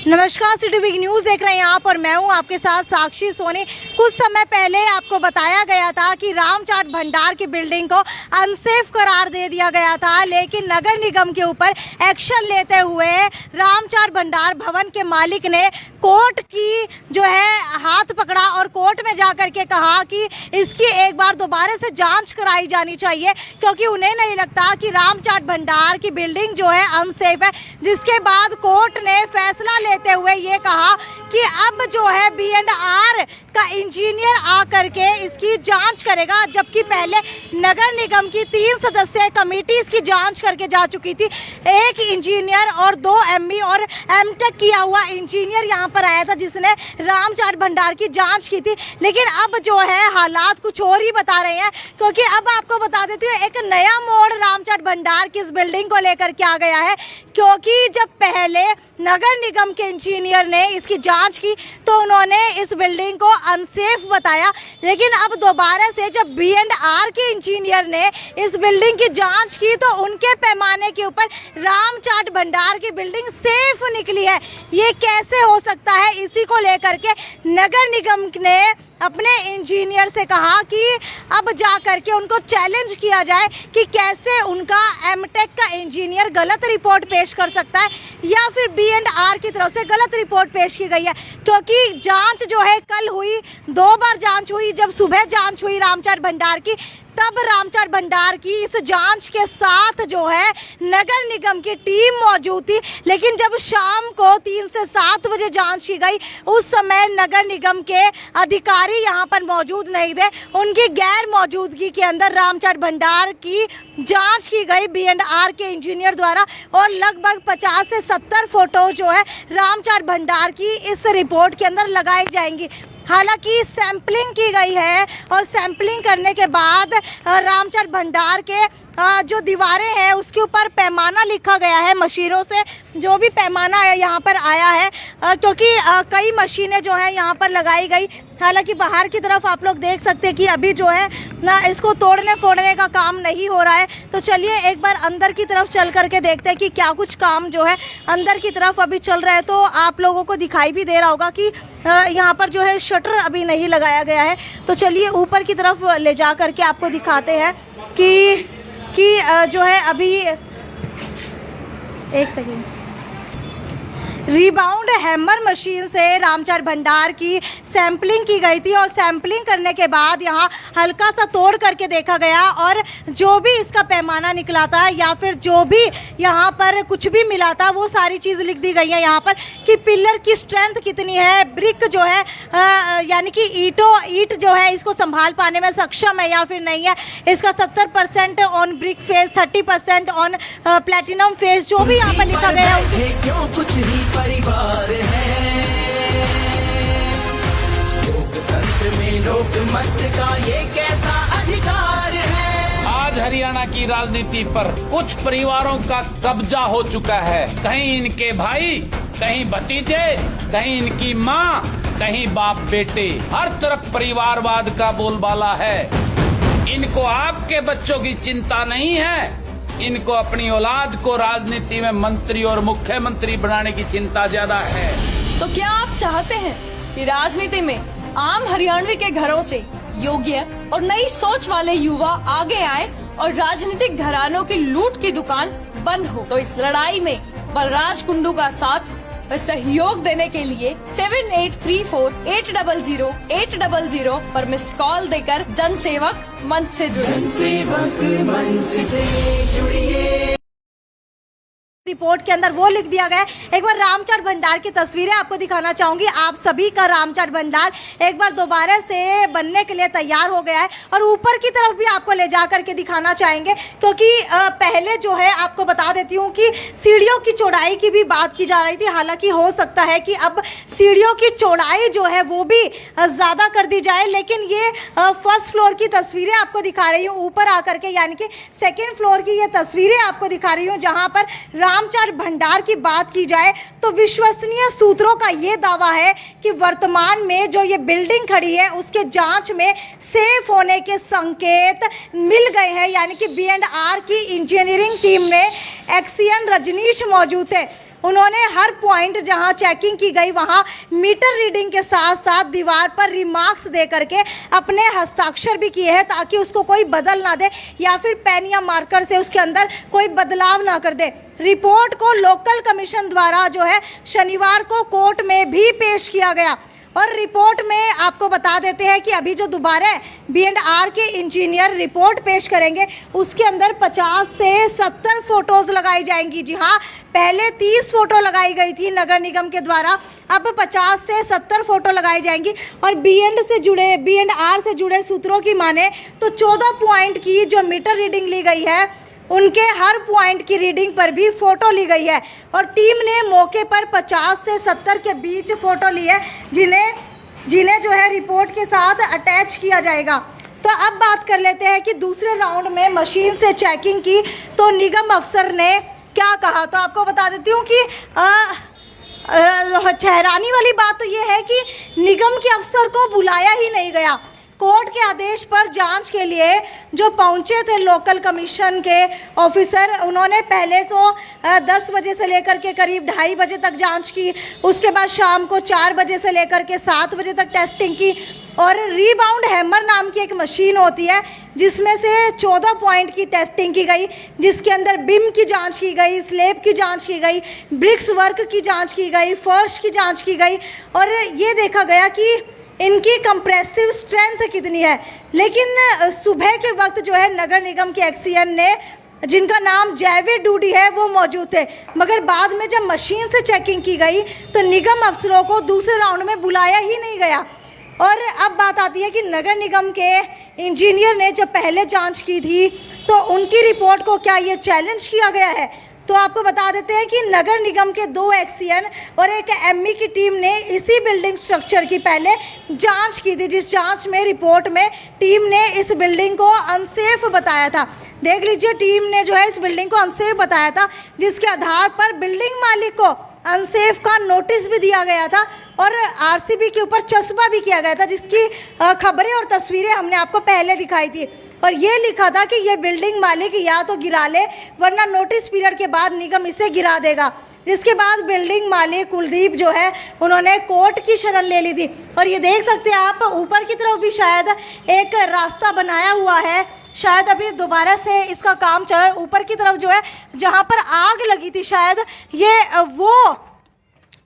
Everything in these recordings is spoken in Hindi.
नमस्कार, सिटी बिग न्यूज़ देख रहे हैं आप और मैं हूं आपके साथ साक्षी सोनी। कुछ समय पहले आपको बताया गया था कि रामचाट भंडार की बिल्डिंग को अनसेफ करार दे दिया गया था, लेकिन नगर निगम के ऊपर एक्शन लेते हुए रामचाट भंडार भवन के मालिक ने कोर्ट की जो है हाथ पकड़ा और कोर्ट में जाकर के कहा कि इसकी एक बार दोबारा से जांच कराई जानी चाहिए, क्योंकि उन्हें नहीं लगता कि रामचाट भंडार की बिल्डिंग जो है अनसेफ है। जिसके बाद कोर्ट ने फैसला लेते हुए ये कहा कि अब जो है B&R का इंजीनियर आकर के इसकी जांच करेगा, जबकि पहले नगर निगम की 3 सदस्यीय कमेटी इसकी जांच करके जा चुकी थी। एक इंजीनियर और 2 ME और M.Tech किया हुआ इंजीनियर यहाँ पर आया था जिसने रामचाट भंडार की जांच की थी, लेकिन अब जो है हालात कुछ और ही बता रहे हैं, क्योंकि अब आपको बता देती हूँ एक नया मोड़ रामचाट भंडार की इस बिल्डिंग को लेकर के आ गया है। क्योंकि जब पहले नगर निगम के इंजीनियर ने इसकी जांच की तो उन्होंने इस बिल्डिंग को अनसेफ बताया, लेकिन अब दोबारा से जब B&R के इंजीनियर ने इस बिल्डिंग की जांच की तो उनके पैमाने के ऊपर रामचाट भंडार की बिल्डिंग सेफ निकली है। ये कैसे हो सकता है, इसी को लेकर के नगर निगम ने अपने इंजीनियर से कहा कि अब जा करके उनको चैलेंज किया जाए कि कैसे उनका M.Tech का इंजीनियर गलत रिपोर्ट पेश कर सकता है या फिर B&R की तरफ से गलत रिपोर्ट पेश की गई है। क्योंकि जांच जो है कल हुई, 2 बार जांच हुई। जब सुबह जांच हुई रामचाट भंडार की, तब रामचाट भंडार की इस जांच के साथ जो है नगर निगम की टीम मौजूद थी, लेकिन जब शाम को 3 से 7 बजे जांच की गई उस समय नगर निगम के अधिकारी यहाँ पर मौजूद नहीं थे। उनकी गैर मौजूदगी के अंदर रामचाट भंडार की जांच की गई B&R के इंजीनियर द्वारा और लगभग 50 से 70 फोटो जो है रामचाट भंडार की इस रिपोर्ट के अंदर लगाई जाएंगी। हालांकि सैंपलिंग की गई है और सैंपलिंग करने के बाद रामचाट भंडार के जो दीवारें हैं उसके ऊपर पैमाना लिखा गया है मशीनों से। जो भी पैमाना है यहाँ पर आया है, क्योंकि कई मशीनें जो है यहाँ पर लगाई गई। हालांकि बाहर की तरफ आप लोग देख सकते हैं कि अभी जो है ना इसको तोड़ने फोड़ने का काम नहीं हो रहा है। तो चलिए एक बार अंदर की तरफ चल करके देखते हैं कि क्या कुछ काम जो है अंदर की तरफ अभी चल रहा है। तो आप लोगों को दिखाई भी दे रहा होगा कि यहाँ पर जो है शटर अभी नहीं लगाया गया है। तो चलिए ऊपर की तरफ ले जा करके आपको दिखाते हैं कि जो है अभी एक सेकेंड, रिबाउंड हैमर मशीन से रामचाट भंडार की सैंपलिंग की गई थी और सैंपलिंग करने के बाद यहाँ हल्का सा तोड़ करके देखा गया और जो भी इसका पैमाना निकला था या फिर जो भी यहाँ पर कुछ भी मिला था वो सारी चीज़ लिख दी गई है यहाँ पर कि पिलर की स्ट्रेंथ कितनी है, ब्रिक जो है यानी कि ईट जो है इसको संभाल पाने में सक्षम है या फिर नहीं है। इसका 70% on brick phase, 30% on platinum phase, जो भी यहाँ पर लिखा गया है। परिवार है लोकतंत्र में लोकमत का ये कैसा अधिकार है। आज हरियाणा की राजनीति पर कुछ परिवारों का कब्जा हो चुका है। कहीं इनके भाई, कहीं भतीजे, कहीं इनकी माँ, कहीं बाप बेटे, हर तरफ परिवारवाद का बोलबाला है। इनको आपके बच्चों की चिंता नहीं है, इनको अपनी औलाद को राजनीति में मंत्री और मुख्यमंत्री बनाने की चिंता ज्यादा है। तो क्या आप चाहते हैं कि राजनीति में आम हरियाणवी के घरों से योग्य और नई सोच वाले युवा आगे आए और राजनीतिक घरानों की लूट की दुकान बंद हो? तो इस लड़ाई में बलराज कुंडू का साथ व सहयोग देने के लिए 7834-800-800 पर मिस कॉल देकर जनसेवक मंच से जुड़िए। जनसेवक मंच से जुड़िए। रिपोर्ट के अंदर वो लिख दिया गया है। एक बार रामचाट भंडार की तस्वीरें आपको दिखाना चाहूंगी। आप सभी का रामचाट भंडार एक बार दोबारा से बनने के लिए तैयार हो गया है और ऊपर की तरफ भी आपको ले जा करके दिखाना चाहेंगे, क्योंकि पहले जो है आपको बता देती हूँ कि सीढ़ियों की चौड़ाई की भी बात की जा रही थी। हालांकि हो सकता है कि अब सीढ़ियों की चौड़ाई जो है वो भी ज़्यादा कर दी जाए, लेकिन ये फर्स्ट फ्लोर की तस्वीरें आपको दिखा रही हूँ ऊपर आकर के, यानी कि 2nd फ्लोर की ये तस्वीरें आपको दिखा रही हूँ, जहाँ पर रामचाट भंडार की बात की जाए तो विश्वसनीय सूत्रों का ये दावा है कि वर्तमान में जो ये बिल्डिंग खड़ी है उसके जांच में सेफ होने के संकेत मिल गए हैं। यानी कि B&R की इंजीनियरिंग टीम में एक्सियन रजनीश मौजूद थे। उन्होंने हर पॉइंट जहां चेकिंग की गई वहां मीटर रीडिंग के साथ साथ दीवार पर रिमार्क्स दे करके अपने हस्ताक्षर भी किए हैं, ताकि उसको कोई बदल ना दे या फिर पेन या मार्कर से उसके अंदर कोई बदलाव ना कर दे। रिपोर्ट को लोकल कमीशन द्वारा जो है शनिवार को कोर्ट में भी पेश किया गया और रिपोर्ट में आपको बता देते हैं कि अभी जो दोबारा B&R के इंजीनियर रिपोर्ट पेश करेंगे उसके अंदर 50 से 70 फोटोज लगाई जाएंगी। जी हाँ, पहले 30 फोटो लगाई गई थी नगर निगम के द्वारा, अब 50 से 70 फोटो लगाई जाएंगी। और B&R से जुड़े सूत्रों की माने तो 14 पॉइंट की जो मीटर रीडिंग ली गई है उनके हर पॉइंट की रीडिंग पर भी फ़ोटो ली गई है और टीम ने मौके पर 50 से 70 के बीच फ़ोटो ली है, जिन्हें जो है रिपोर्ट के साथ अटैच किया जाएगा। तो अब बात कर लेते हैं कि दूसरे राउंड में मशीन से चेकिंग की तो निगम अफसर ने क्या कहा। तो आपको बता देती हूँ कि हैरानी वाली बात तो ये है कि निगम के अफसर को बुलाया ही नहीं गया। कोर्ट के आदेश पर जांच के लिए जो पहुंचे थे लोकल कमीशन के ऑफिसर, उन्होंने पहले तो 10 बजे से लेकर के करीब 2:30 बजे तक जांच की, उसके बाद शाम को 4 बजे से लेकर के 7 बजे तक टेस्टिंग की। और रीबाउंड हैमर नाम की एक मशीन होती है जिसमें से 14 पॉइंट की टेस्टिंग की गई, जिसके अंदर बिम की जांच की गई, स्लेब की जांच की गई, ब्रिक्स वर्क की जांच की गई, फर्श की जांच की गई और ये देखा गया कि इनकी कंप्रेसिव स्ट्रेंथ कितनी है। लेकिन सुबह के वक्त जो है नगर निगम के एक्सीएन ने, जिनका नाम जयवीर डूडी है, वो मौजूद थे, मगर बाद में जब मशीन से चेकिंग की गई तो निगम अफसरों को दूसरे राउंड में बुलाया ही नहीं गया। और अब बात आती है कि नगर निगम के इंजीनियर ने जब पहले जांच की थी तो उनकी रिपोर्ट को क्या ये चैलेंज किया गया है। तो आपको बता देते हैं कि नगर निगम के 2 एक्सीएन और एक एमई की टीम ने इसी बिल्डिंग स्ट्रक्चर की पहले जांच की थी, जिस जांच में रिपोर्ट में टीम ने इस बिल्डिंग को अनसेफ बताया था। देख लीजिए, टीम ने जो है इस बिल्डिंग को अनसेफ बताया था, जिसके आधार पर बिल्डिंग मालिक को अनसेफ का नोटिस भी दिया गया था और आरसीबी के ऊपर चस्पा भी किया गया था, जिसकी खबरें और तस्वीरें हमने आपको पहले दिखाई थी। और ये लिखा था कि ये बिल्डिंग मालिक या तो गिरा ले वरना नोटिस पीरियड के बाद निगम इसे गिरा देगा। जिसके बाद बिल्डिंग मालिक कुलदीप जो है उन्होंने कोर्ट की शरण ले ली थी। और ये देख सकते हैं आप, ऊपर की तरफ भी शायद एक रास्ता बनाया हुआ है, शायद अभी दोबारा से इसका काम चल रहा है। ऊपर की तरफ जो है जहाँ पर आग लगी थी, शायद ये वो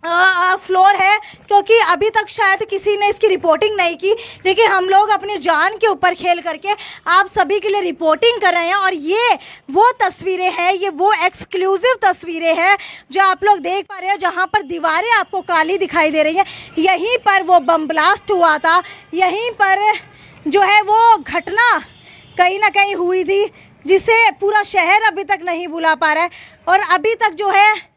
फ्लोर है, क्योंकि अभी तक शायद किसी ने इसकी रिपोर्टिंग नहीं की, लेकिन हम लोग अपनी जान के ऊपर खेल करके आप सभी के लिए रिपोर्टिंग कर रहे हैं। और ये वो तस्वीरें हैं, ये वो एक्सक्लूसिव तस्वीरें हैं जो आप लोग देख पा रहे हैं, जहाँ पर दीवारें आपको काली दिखाई दे रही हैं। यहीं पर वो बम ब्लास्ट हुआ था, यहीं पर जो है वो घटना कहीं ना कहीं हुई थी, जिसे पूरा शहर अभी तक नहीं भुला पा रहा है। और अभी तक जो है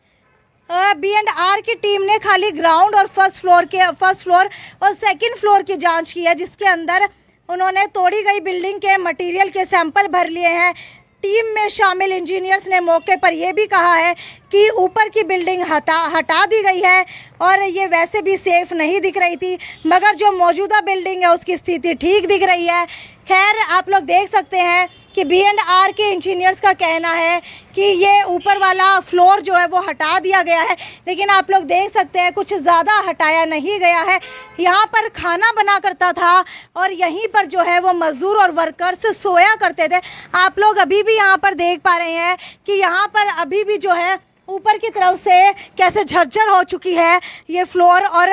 B&R की टीम ने खाली ग्राउंड और फर्स्ट फ्लोर और सेकंड फ्लोर की जांच की है, जिसके अंदर उन्होंने तोड़ी गई बिल्डिंग के मटेरियल के सैंपल भर लिए हैं। टीम में शामिल इंजीनियर्स ने मौके पर यह भी कहा है कि ऊपर की बिल्डिंग हटा दी गई है और ये वैसे भी सेफ नहीं दिख रही थी, मगर जो मौजूदा बिल्डिंग है उसकी स्थिति ठीक दिख रही है। खैर, आप लोग देख सकते हैं कि B&R के इंजीनियर्स का कहना है कि ये ऊपर वाला फ्लोर जो है वो हटा दिया गया है, लेकिन आप लोग देख सकते हैं कुछ ज़्यादा हटाया नहीं गया है। यहाँ पर खाना बना करता था और यहीं पर जो है वो मज़दूर और वर्कर्स सोया करते थे। आप लोग अभी भी यहाँ पर देख पा रहे हैं कि यहाँ पर अभी भी जो है ऊपर की तरफ से कैसे झरझर हो चुकी है ये फ्लोर। और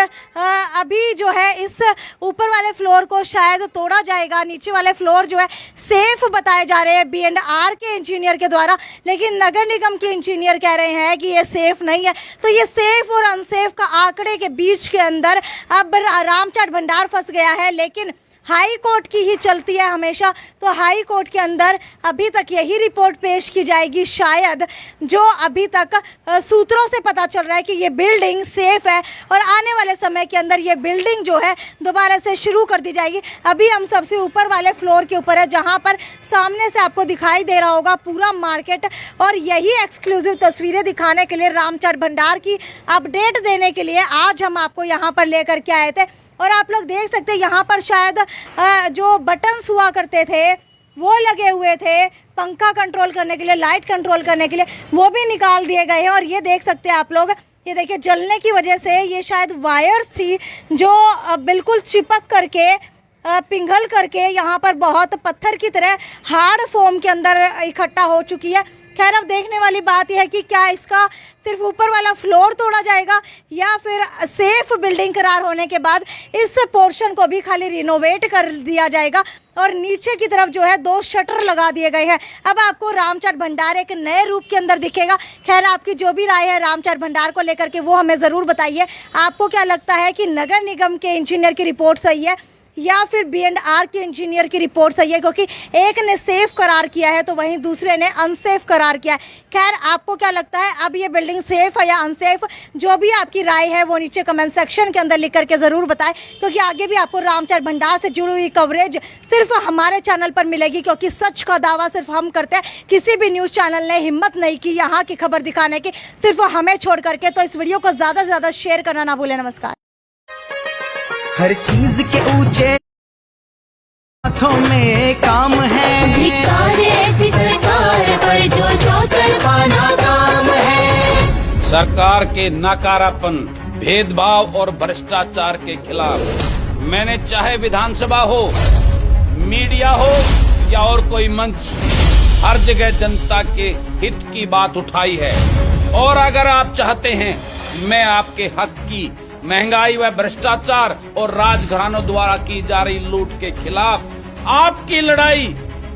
अभी जो है इस ऊपर वाले फ्लोर को शायद तोड़ा जाएगा, नीचे वाले फ्लोर जो है सेफ बताए जा रहे हैं B&R के इंजीनियर के द्वारा, लेकिन नगर निगम के इंजीनियर कह रहे हैं कि ये सेफ नहीं है। तो ये सेफ और अनसेफ का आंकड़े के बीच के अंदर अब रामचाट भंडार फंस गया है, लेकिन हाई कोर्ट की ही चलती है हमेशा। तो हाई कोर्ट के अंदर अभी तक यही रिपोर्ट पेश की जाएगी शायद, जो अभी तक सूत्रों से पता चल रहा है कि ये बिल्डिंग सेफ है और आने वाले समय के अंदर ये बिल्डिंग जो है दोबारा से शुरू कर दी जाएगी। अभी हम सबसे ऊपर वाले फ्लोर के ऊपर है, जहाँ पर सामने से आपको दिखाई दे रहा होगा पूरा मार्केट। और यही एक्सक्लूसिव तस्वीरें दिखाने के लिए, रामचाट भंडार की अपडेट देने के लिए आज हम आपको यहाँ पर लेकर के आए थे। और आप लोग देख सकते हैं यहाँ पर शायद जो बटन्स हुआ करते थे वो लगे हुए थे, पंखा कंट्रोल करने के लिए, लाइट कंट्रोल करने के लिए, वो भी निकाल दिए गए हैं। और ये देख सकते हैं आप लोग, ये देखिए जलने की वजह से ये शायद वायर्स थी जो बिल्कुल चिपक करके पिघल करके यहाँ पर बहुत पत्थर की तरह हार्ड फॉर्म के अंदर इकट्ठा हो चुकी है। खैर अब देखने वाली बात यह है कि क्या इसका सिर्फ ऊपर वाला फ्लोर तोड़ा जाएगा या फिर सेफ बिल्डिंग करार होने के बाद इस पोर्शन को भी खाली रिनोवेट कर दिया जाएगा और नीचे की तरफ जो है 2 शटर लगा दिए गए हैं। अब आपको रामचाट भंडार एक नए रूप के अंदर दिखेगा। खैर आपकी जो भी राय है रामचाट भंडार को लेकर के वो हमें ज़रूर बताइए। आपको क्या लगता है कि नगर निगम के इंजीनियर की रिपोर्ट सही है या फिर B&R के इंजीनियर की रिपोर्ट सही है? क्योंकि एक ने सेफ करार किया है तो वहीं दूसरे ने अनसेफ करार किया है। खैर आपको क्या लगता है, अब ये बिल्डिंग सेफ है या अनसेफ? जो भी आपकी राय है वो नीचे कमेंट सेक्शन के अंदर लिख करके ज़रूर बताएं, क्योंकि आगे भी आपको रामचाट भंडार से जुड़ी हुई कवरेज सिर्फ हमारे चैनल पर मिलेगी। क्योंकि सच का दावा सिर्फ हम करते हैं, किसी भी न्यूज़ चैनल ने हिम्मत नहीं की यहाँ की खबर दिखाने की, सिर्फ हमें छोड़ करके। तो इस वीडियो को ज़्यादा से ज़्यादा शेयर करना ना भूलें। नमस्कार। हर चीज के ऊंचे हाथों में काम है, धिक्कार ऐसी सरकार पर जो चौतरफा नाकाम है। सरकार के नकारापन, भेदभाव और भ्रष्टाचार के खिलाफ मैंने चाहे विधानसभा हो, मीडिया हो या और कोई मंच, हर जगह जनता के हित की बात उठाई है। और अगर आप चाहते हैं मैं आपके हक की, महंगाई व भ्रष्टाचार और राजघरानों द्वारा की जा रही लूट के खिलाफ आपकी लड़ाई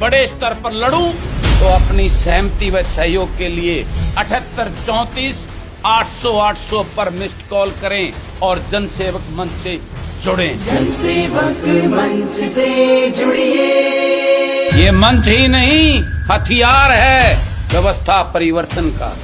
बड़े स्तर पर लड़ूं, तो अपनी सहमति व सहयोग के लिए 78 34 800 800 पर मिस्ड कॉल करें और जनसेवक मंच से जुड़ें। जनसेवक मंच से जुड़िए। ये मंच ही नहीं, हथियार है व्यवस्था परिवर्तन का।